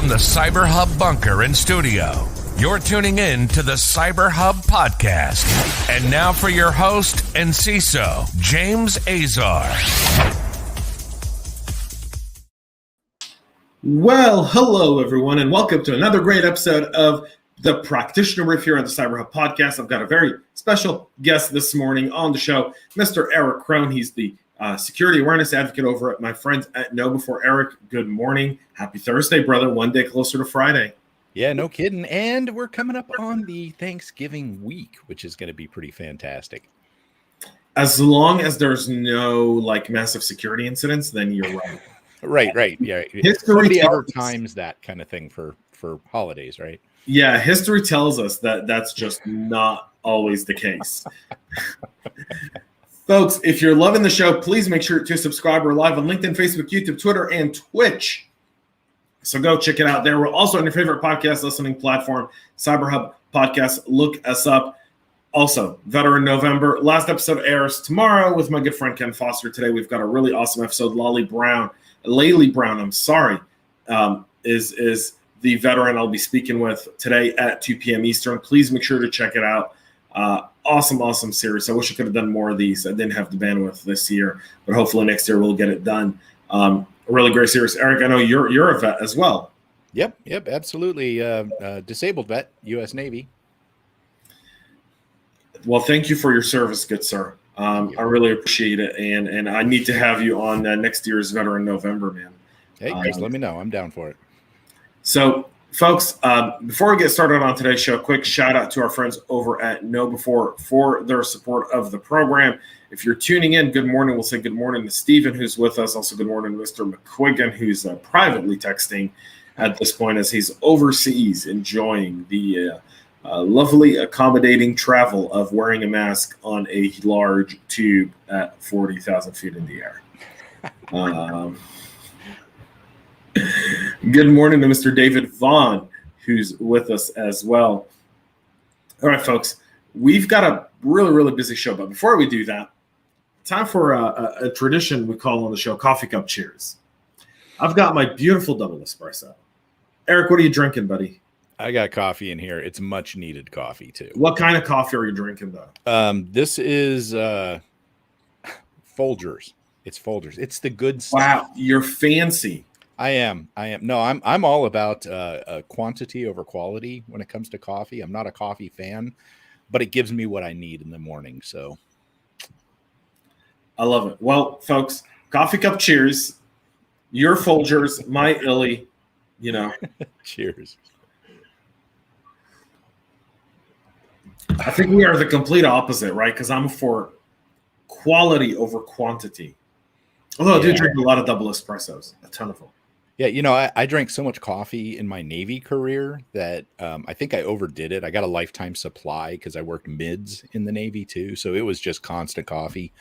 from the CyberHub bunker and studio, you're tuning in to the CyberHub podcast. And now for your host and CISO, James Azar. Well, hello, everyone, and welcome to another great episode of the Practitioner Riff here on the CyberHub podcast. I've got a very special guest this morning on the show, Mr. Erich Kron. He's the security awareness advocate over at my friends at KnowBe4. Eric, good morning. Happy Thursday, brother. One day closer to Friday. Yeah, no kidding. And we're coming up on the Thanksgiving week, which is going to be pretty fantastic. As long as there's no massive security incidents, then you're right. Right. Yeah. History ever times that kind of thing for holidays, right? Yeah, history tells us that that's just not always the case. Folks, if you're loving the show, please make sure to subscribe. We're live on LinkedIn, Facebook, YouTube, Twitter, and Twitch. So go check it out there. We're also on your favorite podcast listening platform, CyberHub Podcast. Look us up. Also, Veteran November. Last episode airs tomorrow with my good friend Ken Foster. Today we've got a really awesome episode. Laylee Brown, is the veteran I'll be speaking with today at 2 p.m. Eastern. Please make sure to check it out. Awesome series. I wish I could have done more of these. I didn't have the bandwidth this year, but hopefully next year we'll get it done. A really great series. Eric, I know you're a vet as well. Yep, absolutely. Disabled vet, U.S. Navy. Well, thank you for your service, good sir. I really appreciate it, and I need to have you on next year's Veteran November, man. Hey, just let me know. I'm down for it. So, folks, before we get started on today's show, quick shout out to our friends over at KnowBe4 for their support of the program. If you're tuning in, good morning. We'll say good morning to Stephen, who's with us. Also, good morning to Mr. McQuiggan, who's privately texting at this point as he's overseas enjoying the lovely accommodating travel of wearing a mask on a large tube at 40,000 feet in the air. Good morning to Mr. David Vaughn, who's with us as well. All right, folks, we've got a really busy show, but before we do that, time for a tradition we call on the show Coffee Cup Cheers. I've got my beautiful double espresso. Eric, what are you drinking, buddy? I got coffee in here. It's much needed coffee too. What kind of coffee are you drinking, though? This is Folgers. It's Folgers. It's the good stuff. Wow, you're fancy. I am. No, I'm all about quantity over quality when it comes to coffee. I'm not a coffee fan, but it gives me what I need in the morning. So I love it. Well, folks, Coffee Cup Cheers. Your Folgers, my Illy, Cheers. I think we are the complete opposite, right? Because I'm for quality over quantity. Although I do drink a lot of double espressos, a ton of them. Yeah, I drank so much coffee in my Navy career that I think I overdid it. I got a lifetime supply because I worked mids in the Navy too. So it was just constant coffee.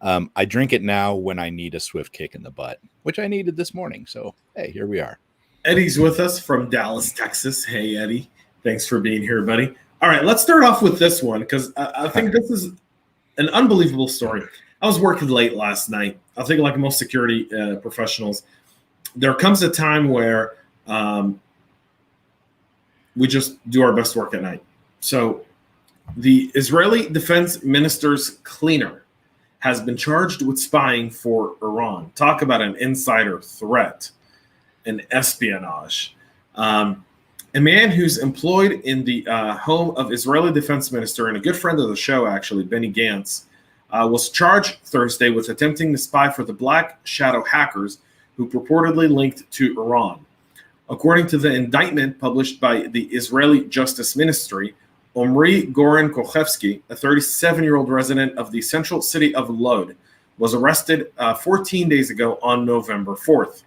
I drink it now when I need a swift kick in the butt, which I needed this morning. So, hey, here we are. Eddie's with us from Dallas, Texas. Hey, Eddie. Thanks for being here, buddy. All right, let's start off with this one because I think this is an unbelievable story. I was working late last night. I think like most security professionals, there comes a time where we just do our best work at night. So the Israeli defense minister's cleaner has been charged with spying for Iran. Talk about an insider threat and espionage. A man who's employed in the home of Israeli defense minister and a good friend of the show, actually, Benny Gantz, was charged Thursday with attempting to spy for the Black Shadow hackers who purportedly linked to Iran. According to the indictment published by the Israeli Justice Ministry, Omri Goren-Kochevsky, a 37-year-old resident of the central city of Lod, was arrested 14 days ago on November 4th.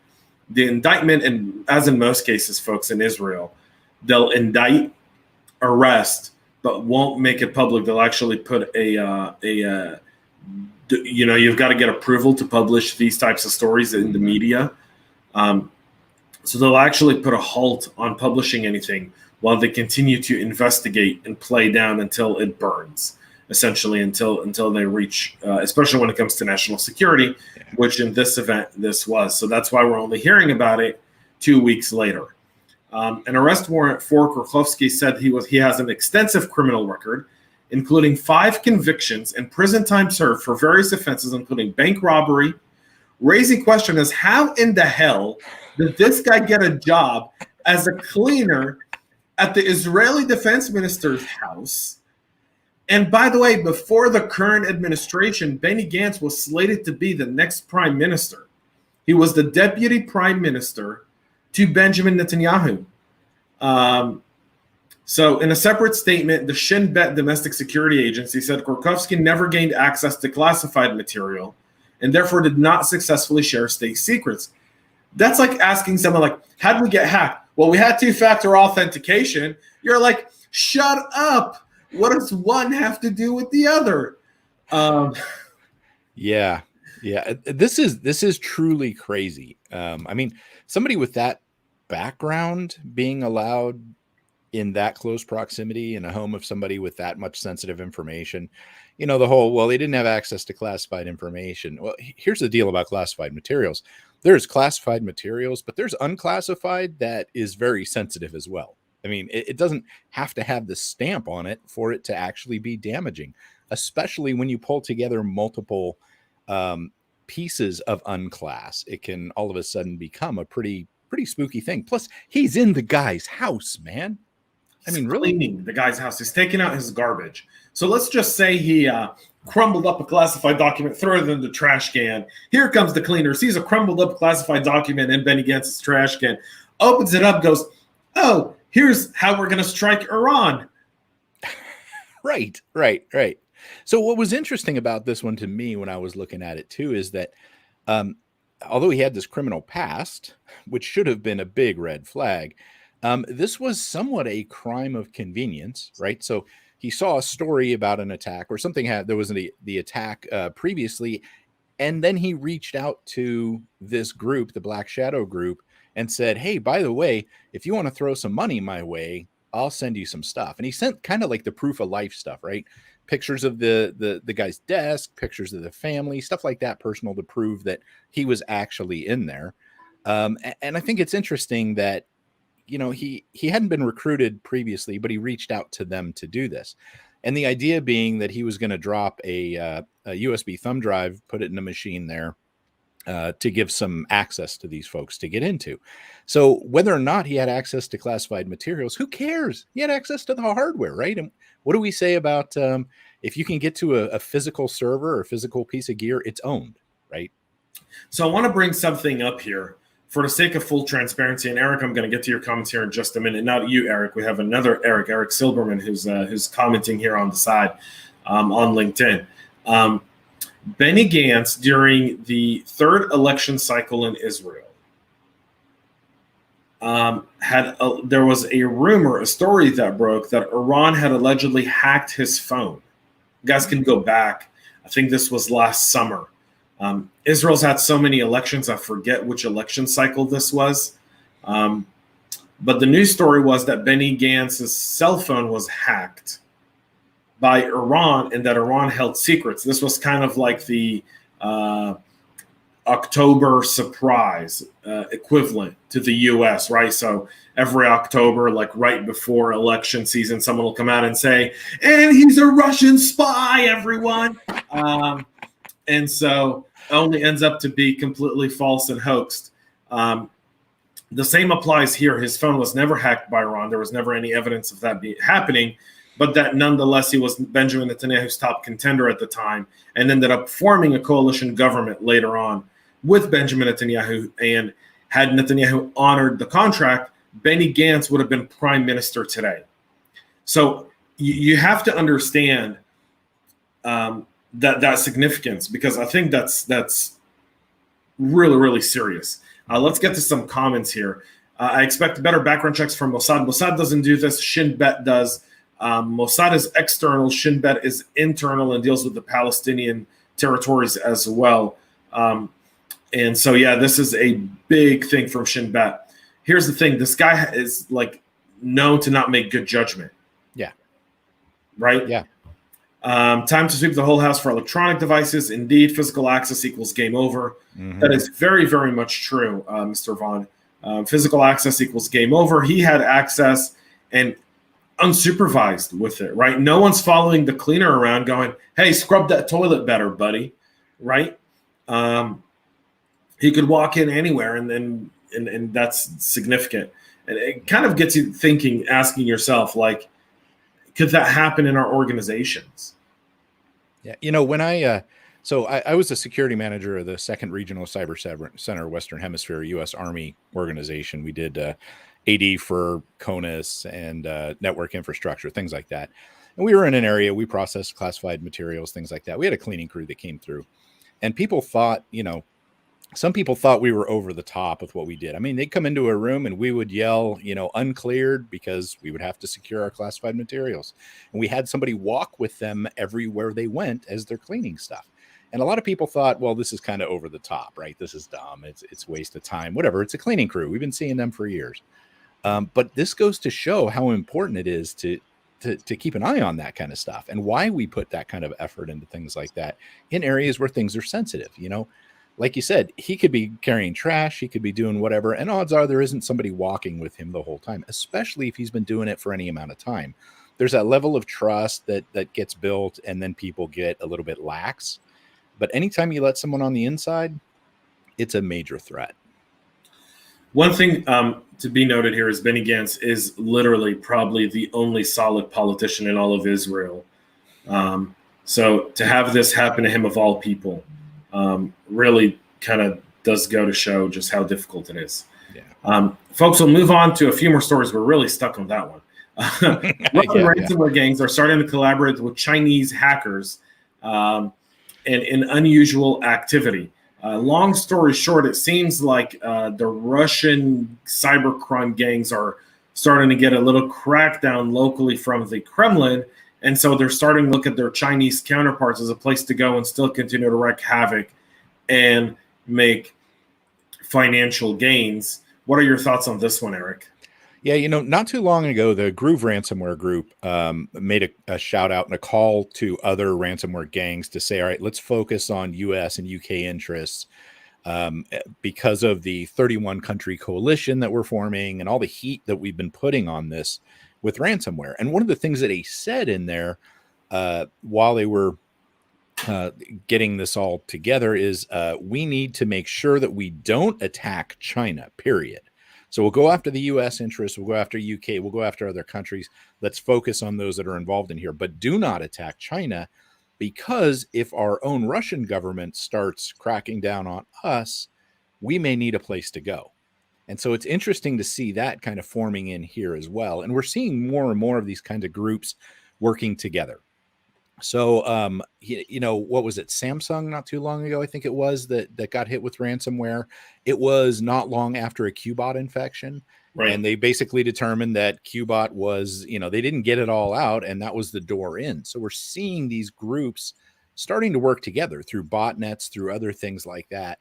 The indictment, and as in most cases, folks, in Israel, they'll indict, arrest, but won't make it public. They'll actually put you've got to get approval to publish these types of stories in the media. So they'll actually put a halt on publishing anything while they continue to investigate and play down until it burns, essentially until they reach, especially when it comes to national security, which in this event, this was. So that's why we're only hearing about it 2 weeks later. An arrest warrant for Krakowski said he has an extensive criminal record, including 5 convictions and prison time served for various offenses, including bank robbery. Raising question is, how in the hell did this guy get a job as a cleaner at the Israeli defense minister's house? And by the way, before the current administration, Benny Gantz was slated to be the next prime minister. He was the deputy prime minister to Benjamin Netanyahu. So in a separate statement, the Shin Bet Domestic Security Agency said Krakowski never gained access to classified material and therefore did not successfully share state secrets. That's like asking someone like, how did we get hacked? Well, we had 2-factor authentication. You're like, shut up. What does one have to do with the other? Yeah. This is truly crazy. I mean, somebody with that background being allowed in that close proximity in a home of somebody with that much sensitive information, the whole, well, they didn't have access to classified information. Well, here's the deal about classified materials. There's classified materials, but there's unclassified that is very sensitive as well. I mean, it doesn't have to have the stamp on it for it to actually be damaging, especially when you pull together multiple pieces of unclass. It can all of a sudden become a pretty spooky thing. Plus, he's in the guy's house, man. I mean, really cleaning the guy's house. He's taking out his garbage. So let's just say he crumbled up a classified document, threw it in the trash can. Here comes the cleaner, sees a crumbled up classified document in Benny Gantz's trash can, opens it up, goes, oh, here's how we're going to strike Iran. Right. So what was interesting about this one to me when I was looking at it too is that although he had this criminal past, which should have been a big red flag, this was somewhat a crime of convenience, right? So he saw a story about an attack or something there was the attack previously, and then he reached out to this group, the Black Shadow group, and said, hey, by the way, if you want to throw some money my way, I'll send you some stuff. And he sent kind of like the proof of life stuff, right? Pictures of the guy's desk, pictures of the family, stuff like that, personal, to prove that he was actually in there. And I think it's interesting that, he hadn't been recruited previously, but he reached out to them to do this. And the idea being that he was going to drop a USB thumb drive, put it in a machine there, to give some access to these folks to get into. So whether or not he had access to classified materials, who cares? He had access to the hardware, right? And what do we say about if you can get to a physical server or a physical piece of gear, it's owned, right? So I want to bring something up here for the sake of full transparency. And Eric, I'm going to get to your comments here in just a minute. Not you, Eric. We have another Eric Silberman, who's commenting here on the side on LinkedIn. Benny Gantz, during the third election cycle in Israel, there was a story that broke that Iran had allegedly hacked his phone. You guys can go back. I think this was last summer. Israel's had so many elections, I forget which election cycle this was. But the news story was that Benny Gantz's cell phone was hacked by Iran and that Iran held secrets. This was kind of like the October surprise equivalent to the U.S., right? So every October, like right before election season, someone will come out and say, and he's a Russian spy, everyone. And so it only ends up to be completely false and hoaxed. The same applies here. His phone was never hacked by Iran. There was never any evidence of that happening, but that nonetheless, he was Benjamin Netanyahu's top contender at the time and ended up forming a coalition government later on with Benjamin Netanyahu. And had Netanyahu honored the contract, Benny Gantz would have been prime minister today. So you have to understand that significance, because I think that's really, really serious. Let's get to some comments here. I expect better background checks from Mossad. Mossad doesn't do this. Shin Bet does. Mossad is external. Shin Bet is internal and deals with the Palestinian territories as well. And so, yeah, this is a big thing from Shin Bet. Here's the thing. This guy is like known to not make good judgment. Yeah. Right? Yeah. Time to sweep the whole house for electronic devices. Indeed, physical access equals game over. Mm-hmm. That is very, very much true, Mr. Vaughn. Physical access equals game over. He had access and unsupervised with it, right? No one's following the cleaner around going, hey, scrub that toilet better, buddy, right? He could walk in anywhere, and that's significant. And it kind of gets you thinking, asking yourself, like, could that happen in our organizations? Yeah, when I was a security manager of the 2nd Regional Cyber Center, Western Hemisphere, U.S. Army organization. We did AD for CONUS and network infrastructure, things like that. And we were in an area, we processed classified materials, things like that. We had a cleaning crew that came through. And people thought, some people thought we were over the top with what we did. I mean, they'd come into a room and we would yell, uncleared, because we would have to secure our classified materials. And we had somebody walk with them everywhere they went as they're cleaning stuff. And a lot of people thought, well, this is kind of over the top, right? This is dumb. It's waste of time, whatever. It's a cleaning crew. We've been seeing them for years. But this goes to show how important it is to keep an eye on that kind of stuff, and why we put that kind of effort into things like that in areas where things are sensitive. Like you said, he could be carrying trash, he could be doing whatever, and odds are there isn't somebody walking with him the whole time, especially if he's been doing it for any amount of time. There's that level of trust that gets built, and then people get a little bit lax. But anytime you let someone on the inside, it's a major threat. One thing to be noted here is Benny Gantz is literally probably the only solid politician in all of Israel. So to have this happen to him, of all people, really kind of does go to show just how difficult it is. Yeah. Folks, we'll move on to a few more stories. We're really stuck on that one. Russian ransomware gangs are starting to collaborate with Chinese hackers in unusual activity. Long story short, it seems like the Russian cybercrime gangs are starting to get a little crackdown locally from the Kremlin. And so they're starting to look at their Chinese counterparts as a place to go and still continue to wreak havoc and make financial gains. What are your thoughts on this one, Eric? Yeah, not too long ago, the Groove ransomware group made a shout out and a call to other ransomware gangs to say, all right, let's focus on US and UK interests because of the 31 country coalition that we're forming and all the heat that we've been putting on this with ransomware. And one of the things that he said in there while they were getting this all together is we need to make sure that we don't attack China, period. So we'll go after the U.S. interests, we'll go after UK, we'll go after other countries. Let's focus on those that are involved in here, but do not attack China, because if our own Russian government starts cracking down on us, we may need a place to go. And so it's interesting to see that kind of forming in here as well. And we're seeing more and more of these kinds of groups working together. So, what was it? Samsung not too long ago, I think it was, that got hit with ransomware. It was not long after a Qbot infection. Right. And they basically determined that Qbot was, they didn't get it all out, and that was the door in. So we're seeing these groups starting to work together through botnets, through other things like that,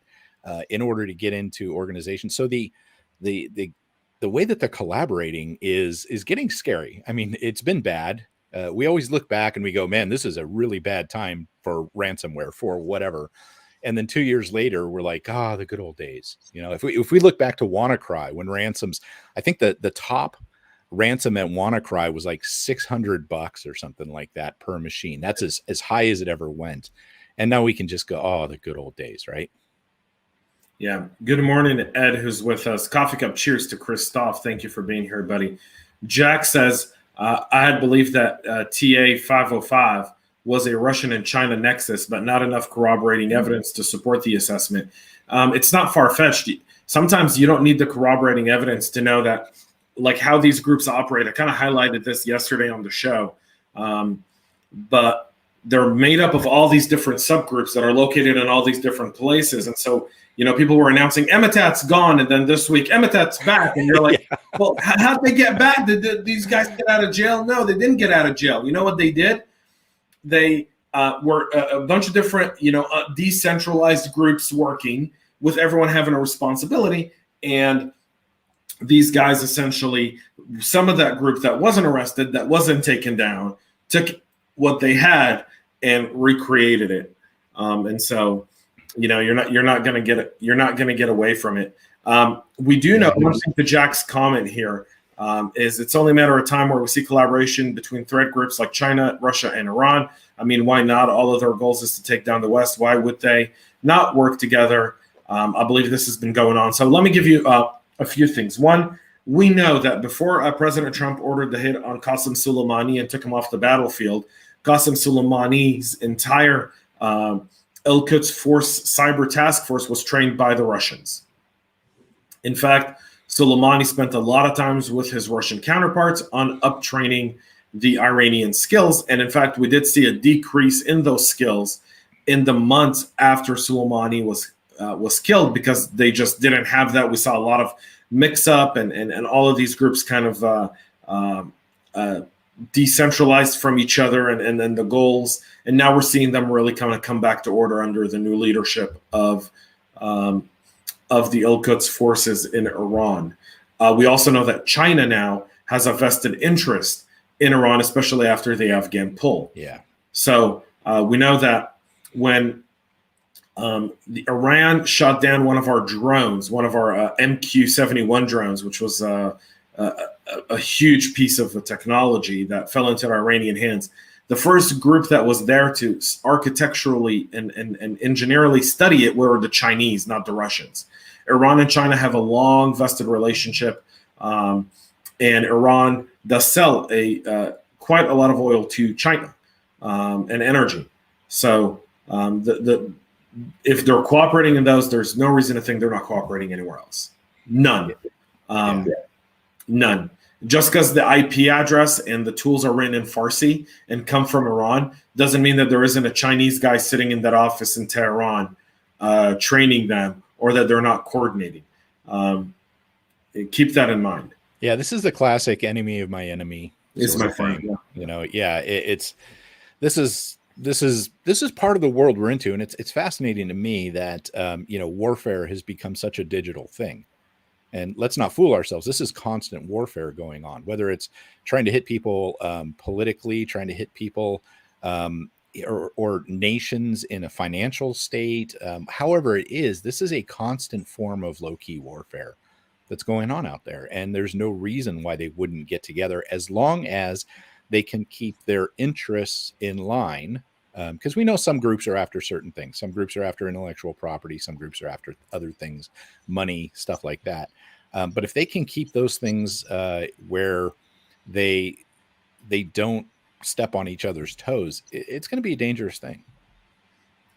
in order to get into organizations. So the way that they're collaborating is getting scary. I mean, it's been bad. We always look back and we go, man, this is a really bad time for ransomware, for whatever. And then 2 years later, we're like, the good old days. If we look back to WannaCry, when ransoms, I think the top ransom at WannaCry was like $600 or something like that per machine. That's as high as it ever went. And now we can just go, the good old days, right? Yeah. Good morning, Ed, who's with us. Coffee cup. Cheers to Christoph. Thank you for being here, buddy. Jack says, I had believed that TA-505 was a Russian and China nexus, but not enough corroborating evidence to support the assessment. It's not far-fetched. Sometimes you don't need the corroborating evidence to know that, like, how these groups operate. I kind of highlighted this yesterday on the show, but they're made up of all these different subgroups that are located in all these different places. And so, people were announcing Emitat's gone, and then this week Emitat's back, and you're like, well, how'd they get back? Did these guys get out of jail? No, they didn't get out of jail. You know what they did? They were a bunch of different, decentralized groups working with everyone having a responsibility, and these guys essentially, some of that group that wasn't arrested, that wasn't taken down, took what they had and recreated it. And so you're not going to get it. You're not going to get away from it. We do know one thing to Jack's comment here is it's only a matter of time where we see collaboration between threat groups like China, Russia, and Iran. I mean, why not? All of their goals is to take down the West. Why would they not work together? I believe this has been going on. So let me give you a few things. One, we know that before President Trump ordered the hit on Qasem Soleimani and took him off the battlefield, Qasem Soleimani's entire Al-Quds Force cyber task force was trained by the Russians. In fact, Soleimani spent a lot of times with his Russian counterparts on uptraining the Iranian skills. And in fact, we did see a decrease in those skills in the months after Soleimani was killed, because they just didn't have that. We saw a lot of mix up and all of these groups kind of decentralized from each other and the goals. And now we're seeing them really kind of come back to order under the new leadership of the Al-Quds forces in Iran. We also know that China now has a vested interest in Iran, especially after the Afghan pull. Yeah. So we know that when the Iran shot down one of our drones, one of our MQ-71 drones, which was a huge piece of the technology that fell into the Iranian hands. The first group that was there to architecturally and engineerily study it were the Chinese, not the Russians. Iran and China have a long vested relationship, and Iran does sell quite a lot of oil to China and energy. So if they're cooperating in those, there's no reason to think they're not cooperating anywhere else. None. None. Just because the IP address and the tools are written in Farsi and come from Iran doesn't mean that there isn't a Chinese guy sitting in that office in Tehran training them, or that they're not coordinating. Keep that in mind. Yeah, this is the classic enemy of my enemy. It's my friend. Yeah. This is part of the world we're into, and it's fascinating to me that warfare has become such a digital thing. And let's not fool ourselves. This is constant warfare going on, whether it's trying to hit people politically, trying to hit people or nations in a financial state. However it is, this is a constant form of low-key warfare that's going on out there. And there's no reason why they wouldn't get together as long as they can keep their interests in line. Because we know some groups are after certain things. Some groups are after intellectual property. Some groups are after other things, money, stuff like that. But if they can keep those things where they don't step on each other's toes, it's going to be a dangerous thing.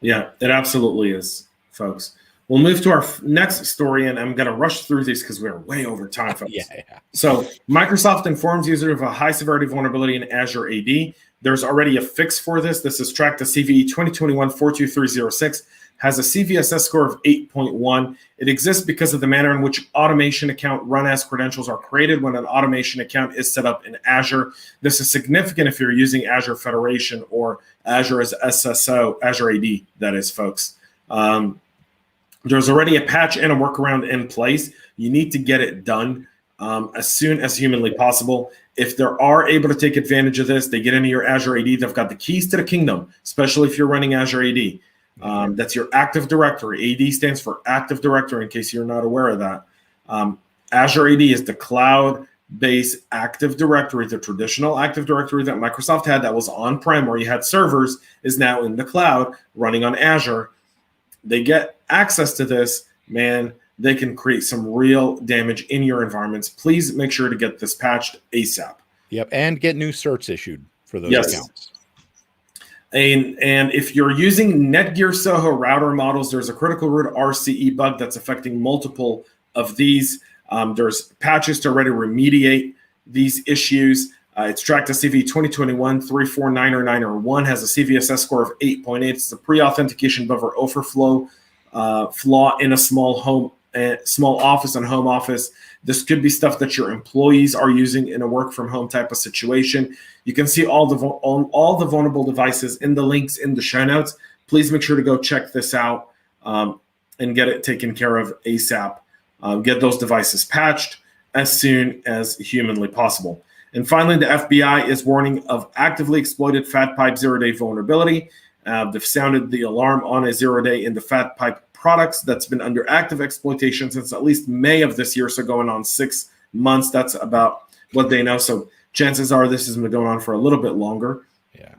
Yeah, it absolutely is, folks. We'll move to our next story, and I'm going to rush through these because we're way over time, folks. Yeah. So Microsoft informs users of a high-severity vulnerability in Azure AD. There's already a fix for this. This is tracked to CVE 2021-42306, has a CVSS score of 8.1. It exists because of the manner in which automation account run-as credentials are created when an automation account is set up in Azure. This is significant if you're using Azure Federation or Azure as SSO, Azure AD, that is, folks. There's already a patch and a workaround in place. You need to get it done as soon as humanly possible. If they are able to take advantage of this, they get into your Azure AD. They've got the keys to the kingdom, especially if you're running Azure AD. That's your Active Directory. AD stands for Active Directory, in case you're not aware of that. Azure AD is the cloud-based Active Directory. The traditional Active Directory that Microsoft had that was on-prem, where you had servers, is now in the cloud running on Azure. They get access to this, man, they can create some real damage in your environments. Please make sure to get this patched ASAP. Yep, and get new certs issued for those accounts. And if you're using Netgear SOHO router models, there's a critical root RCE bug that's affecting multiple of these. There's patches to already remediate these issues. It's tracked to CV 2021-3490901, has a CVSS score of 8.8. It's a pre-authentication buffer overflow flaw in a small office and home office. This could be stuff that your employees are using in a work from home type of situation. You can see all the vulnerable devices in the links in the show notes. Please make sure to go check this out and get it taken care of ASAP. Get those devices patched as soon as humanly possible. And finally, the FBI is warning of actively exploited FatPipe zero-day vulnerability. They've sounded the alarm on a 0-day in the FatPipe products that's been under active exploitation since at least May of this year, so going on 6 months. That's about what they know. So chances are this has been going on for a little bit longer. Yeah.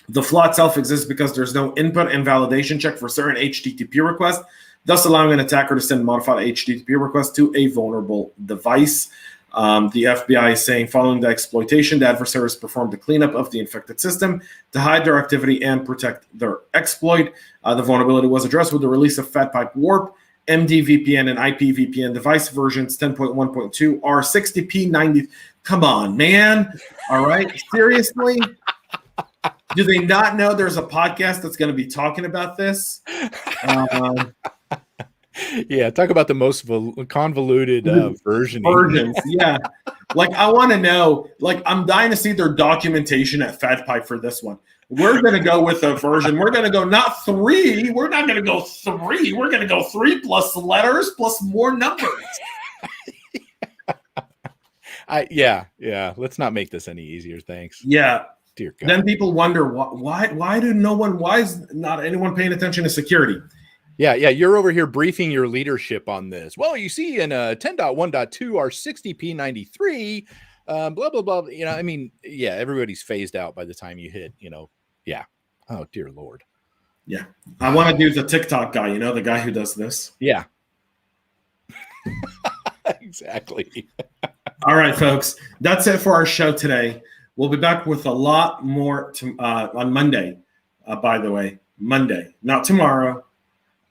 The flaw itself exists because there's no input and validation check for certain HTTP requests, thus allowing an attacker to send modified HTTP requests to a vulnerable device. The FBI is saying following the exploitation, the adversaries performed a cleanup of the infected system to hide their activity and protect their exploit. The vulnerability was addressed with the release of FatPipe Warp, MDVPN, and IPVPN device versions 10.1.2 R60P90. Come on, man. All right. Seriously? Do they not know there's a podcast that's going to be talking about this? Yeah, talk about the most convoluted versioning. Versions, yeah. Like, I want to know, like, I'm dying to see their documentation at FatPipe for this one. We're going to go with a version. We're going to go not 3. We're not going to go 3. We're going to go 3 plus letters plus more numbers. Yeah. Let's not make this any easier. Thanks. Yeah. Dear God. Then people wonder why is not anyone paying attention to security? Yeah. You're over here briefing your leadership on this. Well, you see in 10.1.2 our 60P93, blah, blah, blah. You know, I mean, yeah, everybody's phased out by the time you hit, yeah. Oh, dear Lord. Yeah. I want to do the TikTok guy, the guy who does this. Yeah. Exactly. All right, folks. That's it for our show today. We'll be back with a lot more on Monday, by the way. Monday, not tomorrow.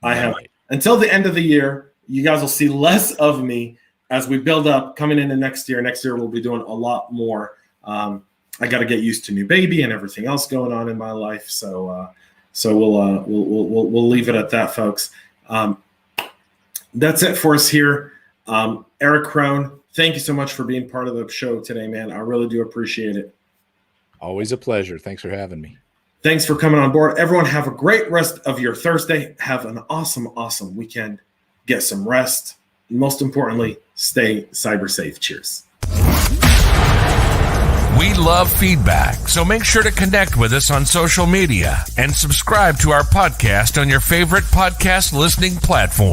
I have until the end of the year. You guys will see less of me as we build up coming into next year. Next year we'll be doing a lot more. I got to get used to new baby and everything else going on in my life. So we'll leave it at that, folks. That's it for us here. Erich Kron, thank you so much for being part of the show today, man. I really do appreciate it. Always a pleasure. Thanks for having me. Thanks for coming on board. Everyone have a great rest of your Thursday. Have an awesome, awesome weekend. Get some rest. Most importantly, stay cyber safe. Cheers. We love feedback, so make sure to connect with us on social media and subscribe to our podcast on your favorite podcast listening platform.